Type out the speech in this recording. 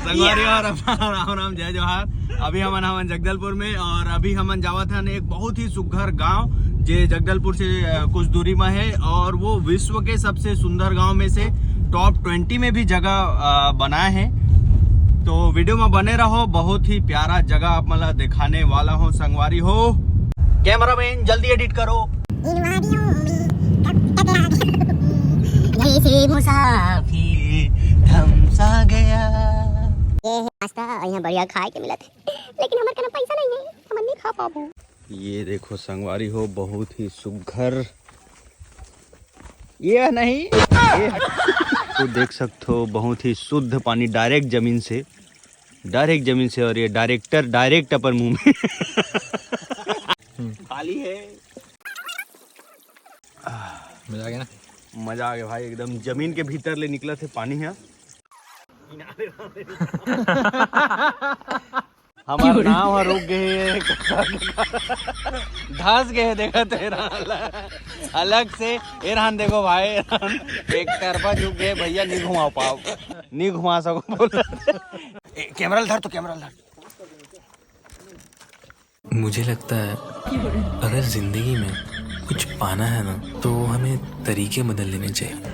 संगवारी और राम राम जय जोहार। अभी हमन जगदलपुर में और अभी हमन जावत हन एक बहुत ही सुघर गांव जे जगदलपुर से कुछ दूरी में है और वो विश्व के सबसे सुंदर गांव में से टॉप 20 में भी जगह बनाए हैं। तो वीडियो में बने रहो, बहुत ही प्यारा जगह आप मतलब दिखाने वाला हूँ। संगवारी हो, कैमरामैन जल्दी एडिट करो। मुसाफिर थमसा गया। ये है नाश्ता, यहाँ बढ़िया खाए के मिला थे, लेकिन हमारे पास पैसा नहीं है, हम नहीं खा पाबो। ये देखो संगवारी हो, बहुत ही सुघर ये नहीं ये तो देख सकते हो, बहुत ही शुद्ध पानी डायरेक्ट जमीन से और ये डायरेक्ट अपन मुंह में खाली है। मजा आ गया ना? मजा आ गया भाई, एकदम जमीन के भीतर ले निकला थे पानी है। हमारा नाव रुक गए, धस गए। देखा तेरा अलग से एरहान देखो भाई, एक तरफा झुक गए भैया, नहीं घुमा पाओ, नहीं घुमा सको बोल। कैमरा धर तो कैमरा धर। मुझे लगता है अगर जिंदगी में कुछ पाना है ना, तो हमें तरीके बदल लेने चाहिए।